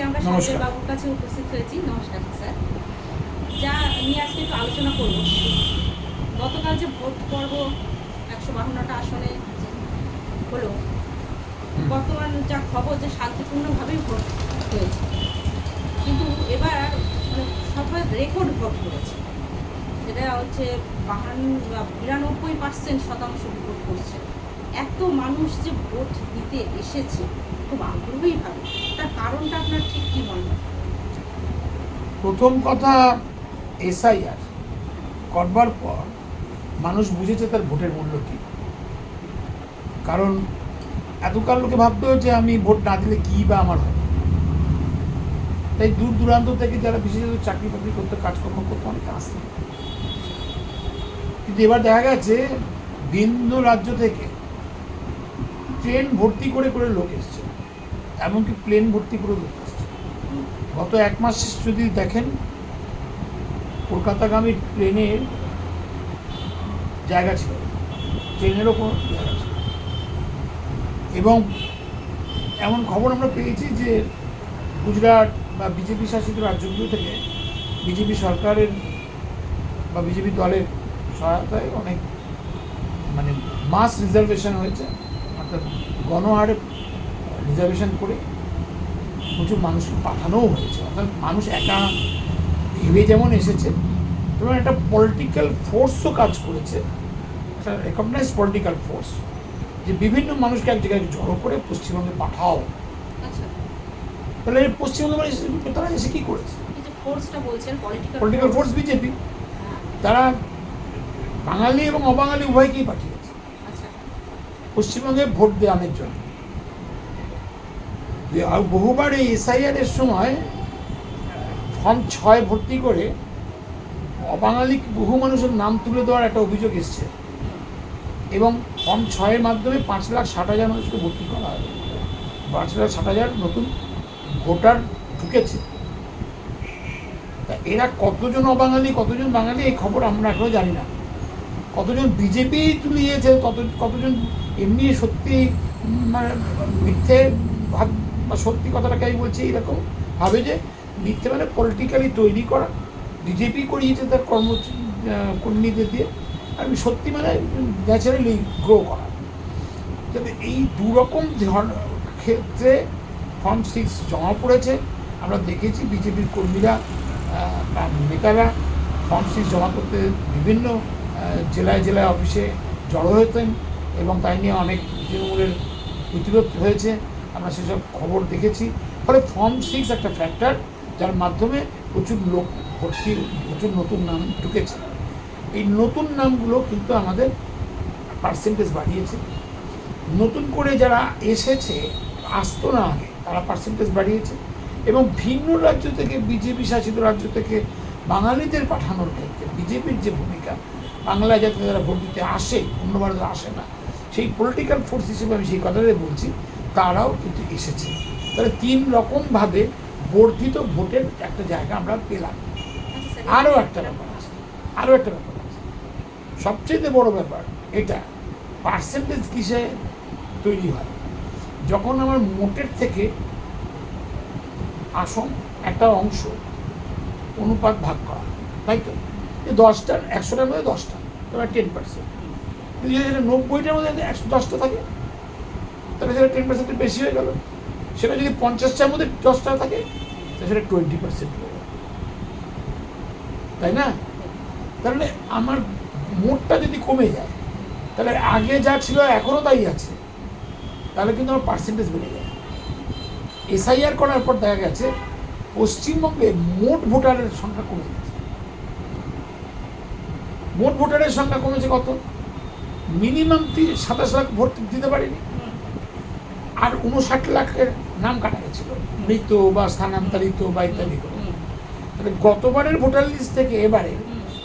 আমরা সঞ্জয় বাবুর কাছে উপস্থিত হয়েছি। নমস্কার স্যার। যা নিয়ে আজকে একটু আলোচনা করব, গতকাল যে ভোট পর্ব 152টা আসনে হলো, বর্তমান যা খবর যে শান্তিপূর্ণভাবেই ভোট হয়েছে, কিন্তু এবার সবাই রেকর্ড ভোট করেছে, যেটা হচ্ছে 92% ভোট করছে। এত মানুষ যে ভোট দিতে এসেছে খুব আগ্রহীভাবে, তার কারণটা আপনার ঠিক কী মনে হয়? প্রথম কথা, এসআইআর করবার পর মানুষ বুঝেছে তার ভোটের মূল্য কী। কারণ এতকাল লোকে ভাবতো যে আমি ভোট না দিলে কী বা আমার হবে, তাই দূর দূরান্ত থেকে যারা বিশেষত চাকরি বাকরি করতে, কাজকর্ম করতে অনেকে আসতো। কিন্তু এবার দেখা গেছে ভিন্ন রাজ্য থেকে ট্রেন ভর্তি করে করে লোক এসছে, এমনকি প্লেন ভর্তি করে লোক এসছে। গত এক মাস যদি দেখেন, কলকাতাগামী প্লেনের জায়গা ছিল, ট্রেনেরও কোনো জায়গা ছিল। এবং এমন খবর আমরা পেয়েছি যে গুজরাট বা বিজেপি শাসিত রাজ্যগুলো থেকে বিজেপি সরকারের বা বিজেপি দলের সহায়তায় অনেক মাস রিজার্ভেশন হয়েছে, অর্থাৎ গণহারে রিজার্ভেশন করে প্রচুর মানুষকে পাঠানোও হয়েছে। অর্থাৎ মানুষ একা ভেবে যেমন এসেছে, তেমন একটা পলিটিক্যাল ফোর্সও কাজ করেছে, একটা রেকগনাইজ পলিটিক্যাল ফোর্স, যে বিভিন্ন মানুষকে এক জায়গায় জড়ো করে পশ্চিমবঙ্গে পাঠাও। তাহলে পশ্চিমবঙ্গে তারা এসে কী করেছে? পলিটিক্যাল ফোর্স বিজেপি, তারা বাঙালি এবং অবাঙালি উভয়কেই পাঠিয়েছে পশ্চিমবঙ্গে ভোট দেওয়ানোর জন্য। আর বহুবার এই এসআইআর-এর সময় ফর্ম 6 ভর্তি করে অবাঙালি বহু মানুষের নাম তুলে দেওয়ার একটা অভিযোগ এসছে, এবং ফর্ম 6-এর মাধ্যমে 5,60,000 মানুষকে ভর্তি করা হয়। 5,60,000 নতুন ভোটার ঢুকেছে। তা এরা কতজন অবাঙালি, কতজন বাঙালি, এই খবর আমরা এখনও জানি না। কতজন বিজেপি তুলিয়েছে, কতজন এমনি সত্যি মিথ্যে ভাব বা সত্যি কথাটাকে আমি বলছি এরকম ভাবে যে মিথ্যে পলিটিক্যালি তৈরি করা, বিজেপি করিয়েছে তার কর্মীদের দিয়ে, আর সত্যি ন্যাচারালি গ্রো করা। যাতে এই দুরকম ক্ষেত্রে ফর্ম 6 জমা পড়েছে। আমরা দেখেছি বিজেপির কর্মীরা বা নেতারা ফর্ম 6 জমা করতে বিভিন্ন জেলায় জেলায় অফিসে জড়ো হতেন, এবং তাই নিয়ে অনেক তৃণমূলের প্রতিরোধ হয়েছে, আমরা সেসব খবর দেখেছি। ফলে ফর্ম 6 একটা ফ্যাক্টর, যার মাধ্যমে প্রচুর লোক ভর্তির, প্রচুর নতুন নাম ঢুকেছে। এই নতুন নামগুলো কিন্তু আমাদের পার্সেন্টেজ বাড়িয়েছে। নতুন করে যারা এসেছে, আসতো না আগে, তারা পার্সেন্টেজ বাড়িয়েছে। এবং ভিন্ন রাজ্য থেকে, বিজেপি শাসিত রাজ্য থেকে বাঙালিদের পাঠানোর ক্ষেত্রে বিজেপির যে ভূমিকা, বাংলায় যাতে যারা ভোট দিতে আসে, অন্যবার আসে না, সেই পলিটিক্যাল ফোর্স হিসেবে আমি সেই কথাটাই বলছি, তারাও কিন্তু এসেছে। তাহলে 3 রকমভাবে বর্ধিত ভোটের একটা জায়গা আমরা পেলাম। আরও একটা ব্যাপার আছে, সবচেয়ে বড় ব্যাপার এটা, পার্সেন্টেজ কিসে তৈরি হয়? যখন আমার মোটের থেকে আসন একটা অংশ অনুপাত ভাগ করা, তাই তো, 10টার 100টার মধ্যে 10টা, তোমার 10%। যদি সেটা 90টার মধ্যে 110টা থাকে, তাহলে সেটা 10% বেশি হয়ে গেল। সেটা যদি 50টার মধ্যে 10টা থাকে, তাহলে সেটা 20% হয়ে গেল, তাই না? তাহলে আমার মোটটা যদি কমে যায়, তাহলে আগে যা ছিল এখনও তাই আছে, তাহলে কিন্তু আমার পার্সেন্টেজ বেড়ে যায়। এসআইআর করার পর দেখা গেছে পশ্চিমবঙ্গে মোট ভোটারের সংখ্যা কমে গেছে। মোট ভোটারের সংখ্যা কমেছে কত? মিনিমাম 27 লাখ ভোট দিতে পারেনি, আর 59 লাখের নাম কাটা গেছিল, মৃত বা স্থানান্তরিত বা ইত্যাদি করে। তাহলে গতবারের ভোটার লিস্ট থেকে এবারে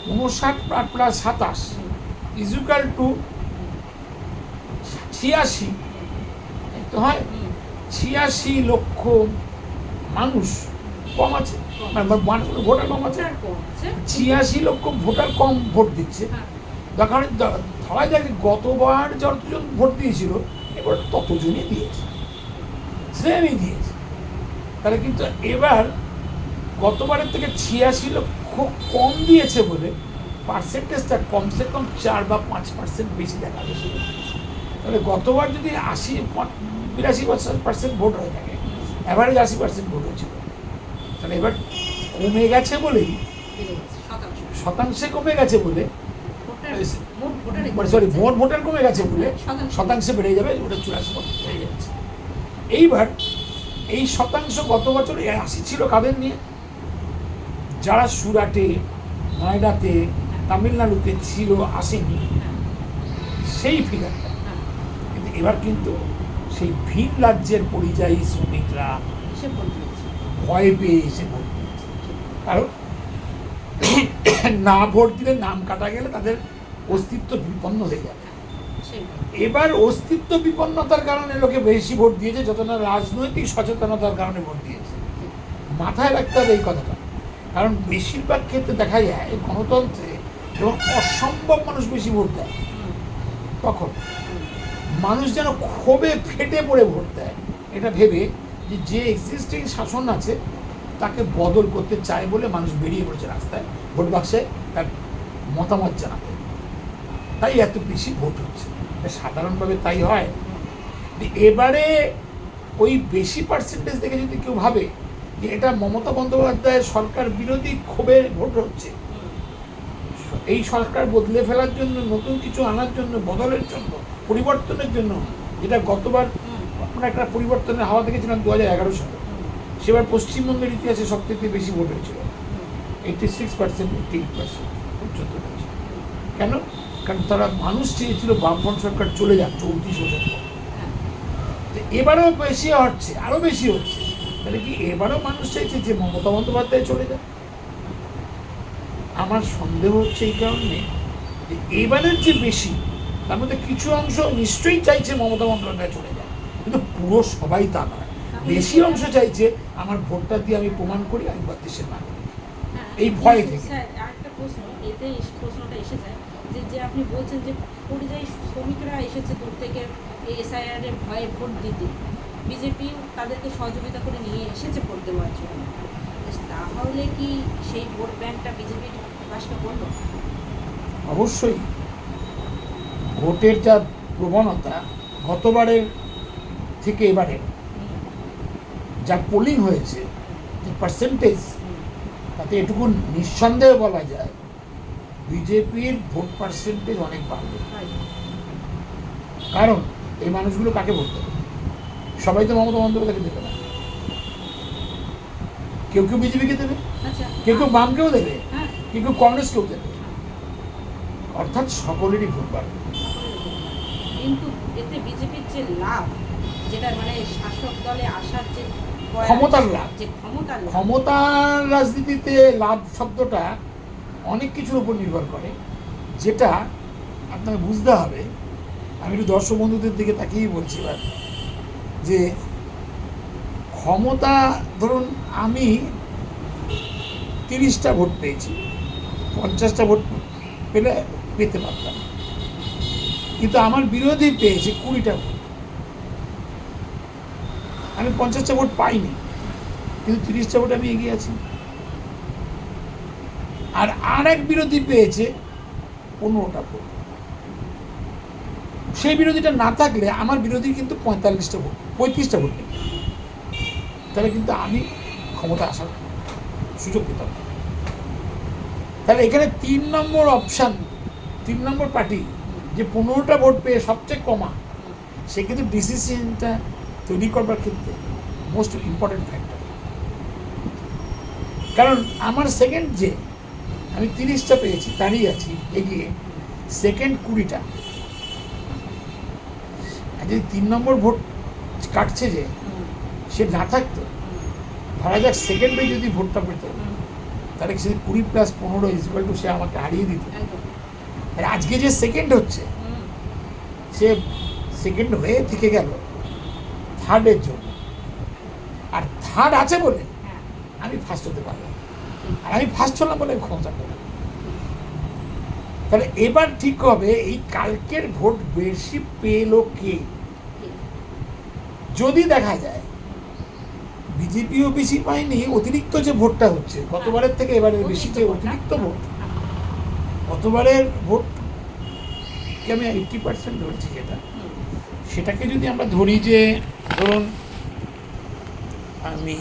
59 প্লাস 27 ইজুকাল টু 86, তো হয় 86 লক্ষ মানুষ কম আছে, ভোটার কম আছে, 86 লক্ষ ভোটার কম ভোট দিচ্ছে। দেখার ধরা যাক গতবার যতজন ভোট দিয়েছিল, এবার ততজনই দিয়েছে, সেমই দিয়েছে। তাহলে কিন্তু এবার গতবারের থেকে 86 লক্ষ কম দিয়েছে বলে পার্সেন্টেজটা কমসে কম 4 বা 5% বেশি দেখা গেছিল। তাহলে গতবার যদি 82% ভোট হয়ে থাকে, অ্যাভারেজ 80% ভোট হয়েছিল, তাহলে এবার কমে গেছে বলেই, বেড়ে গেছে শতাংশে কমে গেছে বলে, ভোটার সরি মোট ভোটার কমে গেছে বলে শতাংশে বেড়ে যাবে, ওটা 84% বেড়ে যাচ্ছে। এইবার এই শতাংশ গত বছর 80 ছিল কাদের নিয়ে? যারা সুরাটে, নয়ডাতে, তামিলনাড়ুতে ছিল, আসেনি, সেই ফিগারটা। কিন্তু এবার কিন্তু সেই ভিন রাজ্যের পরিযায়ী শ্রমিকরা সে ভোট দিয়েছে। ভয় পেয়ে এসে ভোট দিয়েছে। কারণ না ভোট দিলে, নাম কাটা গেলে তাদের অস্তিত্ব বিপন্ন হয়ে যাবে। এবার অস্তিত্ব বিপন্নতার কারণে লোকে বেশি ভোট দিয়েছে, যত না রাজনৈতিক সচেতনতার কারণে ভোট দিয়েছে। মাথায় রাখতে হবে এই কথাটা। কারণ বেশিরভাগ ক্ষেত্রে দেখা যায় গণতন্ত্রে যখন অসম্ভব মানুষ বেশি ভোট দেয়, তখন মানুষ যেন ক্ষোভে ফেটে পড়ে ভোট দেয়, এটা ভেবে যে এক্সিস্টিং শাসন আছে তাকে বদল করতে চায় বলে মানুষ বেরিয়ে পড়েছে রাস্তায় ভোট বাক্সে তার মতামত জানাতে। তাই এত বেশি ভোট হচ্ছে, সাধারণভাবে তাই হয়। এবারে ওই বেশি পার্সেন্টেজ দেখে যদি কেউ ভাবে যে এটা মমতা বন্দ্যোপাধ্যায়ের সরকার বিরোধী ক্ষোভের ভোট হচ্ছে, এই সরকার বদলে ফেলার জন্য, নতুন কিছু আনার জন্য, বদলের জন্য, পরিবর্তনের জন্য, যেটা গতবার আমরা একটা পরিবর্তনের হাওয়া দেখেছিলাম 2011 সালে, সেবার পশ্চিমবঙ্গের ইতিহাসে সবথেকে বেশি ভোট হয়েছিল, 86%, 88% পর্যন্ত হয়েছে। কেন? কারণ তারা মানুষ চেয়েছিল বামফ্রন্ট সরকার চলে যাক 34 বছর পর। এবারও বেশি হচ্ছে, আরো বেশি হচ্ছে। তাহলে কি এবারও মানুষ চাইছে যে মমতা বন্দ্যোপাধ্যায় চলে যাক? আমার সন্দেহ হচ্ছে এই কারণে যে এবারের যে বেশি, তার মধ্যে কিছু অংশ নিশ্চয়ই চাইছে মমতা বন্দ্যোপাধ্যায় চলে যায়, কিন্তু পুরো সবাই তা নয়। বেশি অংশ চাইছে আমার ভোটটা দিয়ে আমি প্রমাণ করি আমি দেশের নাগরিক, এই ভয় থেকে। আরেকটা প্রশ্ন, এতে প্রশ্নটা এসে যায় যে আপনি বলছেন যে পরিযায়ী শ্রমিকরা এসেছে দূর থেকে এসআইআর এর ভয়ে ভোট দিতে, বিজেপি তাদেরকে সহযোগিতা করে নিয়ে এসেছে ভোট দেওয়ার জন্য, তাহলে কি সেই ভোট ব্যাংকটা বিজেপির পাশে করল? অবশ্যই। ভোটের যা প্রবণতা গতবারের থেকে এবারে যা পোলিং হয়েছে, যে পার্সেন্টেজ, তাতে এটুকু নিঃসন্দেহে বলা যায় বিজেপির ভোট পার্সেন্টেজ অনেক বাড়বে। কারণ এই মানুষগুলো কাকে ভোট দেবে? সবাই তো মমতা বন্দ্যোপাধ্যায়কে দেবে না, কেউ কেউ বিজেপিকে দেবে, কেউ কেউ বামকেও দেবে, কেউ কেউ কংগ্রেসকেও দেবে, অর্থাৎ সকলেরই ভোট বাড়বে। কিন্তু এতে বিজেপির যে লাভ, যেটা মানে শাসক দলে আসার যে ক্ষমতার লাভ, যে ক্ষমতার রাজনীতিতে লাভ শব্দটা অনেক কিছুর উপর নির্ভর করে, যেটা আপনাকে বুঝতে হবে। আমি একটু দর্শক বন্ধুদের দিকে তাকিয়েই বলছি এবার, যে ক্ষমতা, ধরুন আমি 30টা ভোট পেয়েছি, 50টা ভোট পেতে পারতাম, কিন্তু আমার বিরোধী পেয়েছে 20টা ভোট। আমি 50টা ভোট পাইনি, কিন্তু 30টা ভোট আমি এগিয়ে আছি। আর এক বিরোধী পেয়েছে 15টা ভোট। সেই বিরোধীটা না থাকলে আমার বিরোধী কিন্তু 45টা ভোট, 35টা ভোট নেই, তাহলে কিন্তু আমি ক্ষমতা আসার সুযোগ পেতাম। তাহলে এখানে 3 নম্বর অপশান, 3 নম্বর পার্টি যে 15টা ভোট পেয়ে সবচেয়ে কমা, সে কিন্তু ডিসিশনটা তৈরি করবার ক্ষেত্রে মোস্ট ইম্পর্টেন্ট ফ্যাক্টর। কারণ আমার সেকেন্ড যে আমি 30টা পেয়েছি, দাঁড়িয়ে আছি এগিয়ে, সেকেন্ড 20টা, যদি 3 নম্বর ভোট কাটছে যে সে না থাকতো, ধরা যাক সেকেন্ডে যদি ভোটটা পেত, তাহলে সে 20 + 15 সে আমাকে হারিয়ে দিত। আর আজকে যে সেকেন্ড হচ্ছে, সে সেকেন্ড হয়ে থেকে গেল থার্ডের জন্য, আর থার্ড আছে বলে আমি ফার্স্ট হতে পারলাম, আর আমি ফার্স্ট হলাম বলে ক্ষমতা পেলাম। তাহলে এবার ঠিক হবে এই কালকের ভোট বেশি পেল কে। যদি দেখা যায় বিজেপিও বেশি পায়নি, অতিরিক্ত যে ভোটটা হচ্ছে গতবারের থেকে এবারে বেশি যে অতিরিক্ত ভোট, গতবারের ভোটকে আমি 80% ধরছি, সেটাকে যদি আমরা ধরি যে ধরুন আমি